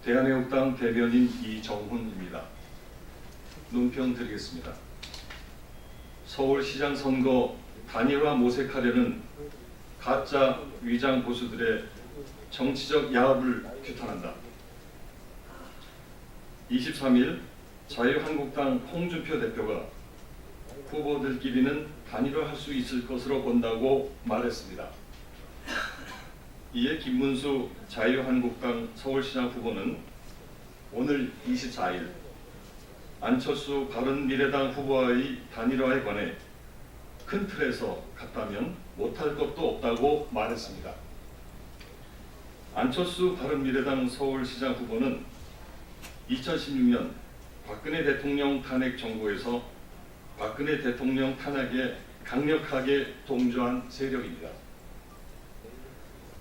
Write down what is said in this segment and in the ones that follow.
대한애국당 대변인 이정훈입니다. 논평 드리겠습니다. 서울시장 선거 단일화 모색하려는 가짜 위장 보수들의 정치적 야합을 규탄한다. 23일 자유한국당 홍준표 대표가 후보들끼리는 단일화할 수 있을 것으로 본다고 말했습니다. 이에 김문수 자유한국당 서울시장 후보는 오늘 24일 안철수 바른미래당 후보와의 단일화에 관해 큰 틀에서 같다면 못할 것도 없다고 말했습니다. 안철수 바른미래당 서울시장 후보는 2016년 박근혜 대통령 탄핵 정부에서 박근혜 대통령 탄핵에 강력하게 동조한 세력입니다.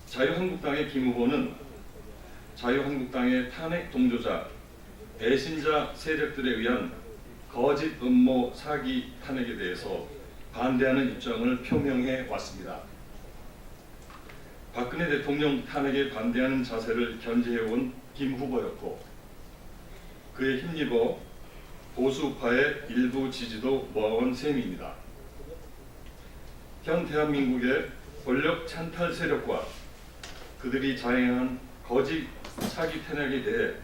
자유한국당의 김 후보는 자유한국당의 탄핵 동조자, 배신자 세력들에 의한 거짓 음모 사기 탄핵에 대해서 반대하는 입장을 표명해 왔습니다. 박근혜 대통령 탄핵에 반대하는 자세를 견지해온 김 후보였고 그에 힘입어 보수파의 일부 지지도 모아온 셈입니다. 현 대한민국의 권력 찬탈 세력과 그들이 자행한 거짓 사기 탄핵에 대해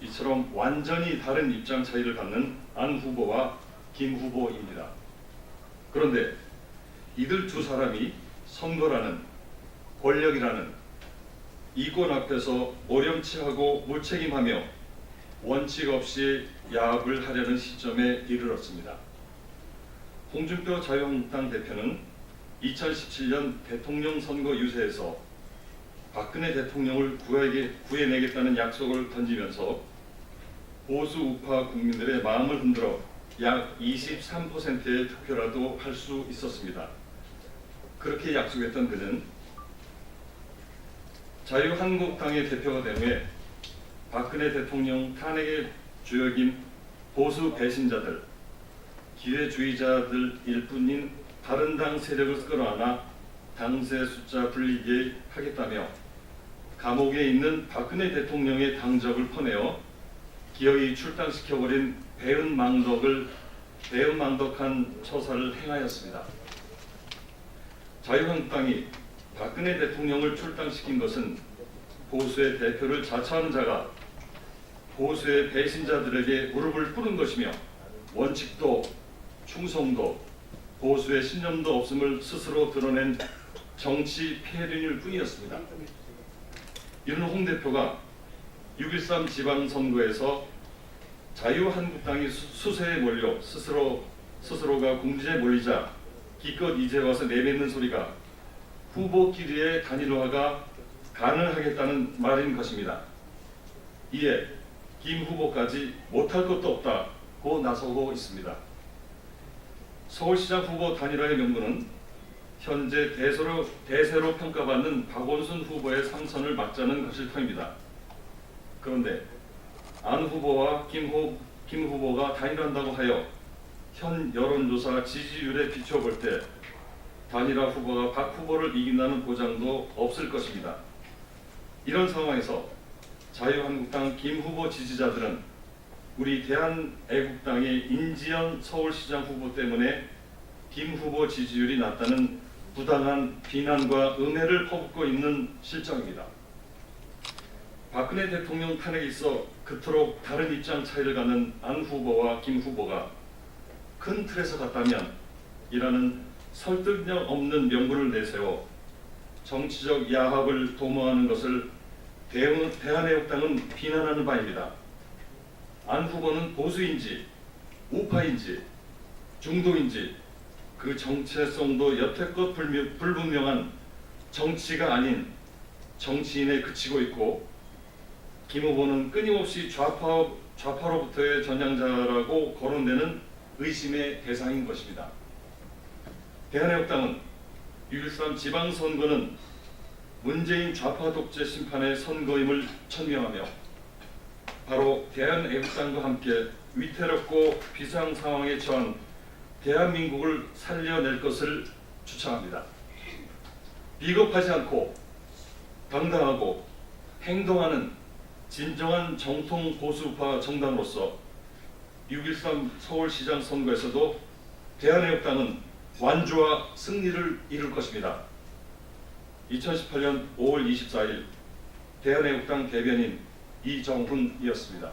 이처럼 완전히 다른 입장 차이를 갖는 안 후보와 김 후보입니다. 그런데 이들 두 사람이 선거라는 권력이라는 이권 앞에서 모렴치하고 무책임하며 원칙 없이 야합을 하려는 시점에 이르렀습니다. 홍준표 자유한국당 대표는 2017년 대통령 선거 유세에서 박근혜 대통령을 구해내겠다는 약속을 던지면서 보수 우파 국민들의 마음을 흔들어 약 23%의 득표라도 할 수 있었습니다. 그렇게 약속했던 그는 자유한국당의 대표가 된 후에 박근혜 대통령 탄핵의 주역인 보수 배신자들, 기회주의자들일 뿐인 다른 당 세력을 끌어안아 당세 숫자 불리게 하겠다며 감옥에 있는 박근혜 대통령의 당적을 퍼내어 기어이 출당시켜버린 배은망덕한 처사를 행하였습니다. 자유한국당이 박근혜 대통령을 출당시킨 것은 보수의 대표를 자처하는 자가 보수의 배신자들에게 무릎을 꿇은 것이며 원칙도 충성도 보수의 신념도 없음을 스스로 드러낸 정치 폐륜일 뿐이었습니다. 이런 홍 대표가 6.13 지방선거에서 자유한국당이 수세에 몰려 스스로가 궁지에 몰리자 기껏 이제 와서 내뱉는 소리가 후보끼리의 단일화가 가능하겠다는 말인 것입니다. 이에 김 후보까지 못할 것도 없다고 나서고 있습니다. 서울시장 후보 단일화의 명분은 현재 대세로 평가받는 박원순 후보의 상선을 막자는 것일 터입니다. 그런데 안 후보와 김 후보가 단일화한다고 하여 현 여론조사 지지율에 비춰볼 때 단일화 후보가 박 후보를 이긴다는 보장도 없을 것입니다. 이런 상황에서 자유한국당 김 후보 지지자들은 우리 대한애국당의 인지연 서울시장 후보 때문에 김 후보 지지율이 낮다는 부당한 비난과 음해를 퍼붓고 있는 실정입니다. 박근혜 대통령 탄핵에 있어 그토록 다른 입장 차이를 갖는 안 후보와 김 후보가 큰 틀에서 같다면 이라는 설득력 없는 명분을 내세워 정치적 야합을 도모하는 것을 대한애국당은 비난하는 바입니다. 안 후보는 보수인지 우파인지 중도인지 그 정체성도 여태껏 불분명한 정치가 아닌 정치인에 그치고 있고 김 후보는 끊임없이 좌파로부터의 전향자라고 거론되는 의심의 대상인 것입니다. 대한애국당은 6.13 지방선거는 문재인 좌파 독재 심판의 선거임을 천명하며 바로 대한애국당과 함께 위태롭고 비상 상황에 처한 대한민국을 살려낼 것을 주창합니다. 비겁하지 않고 당당하고 행동하는 진정한 정통 보수파 정당으로서 6.13 서울시장 선거에서도 대한애국당은 완주와 승리를 이룰 것입니다. 2018년 5월 24일 대한애국당 대변인 이정훈이었습니다.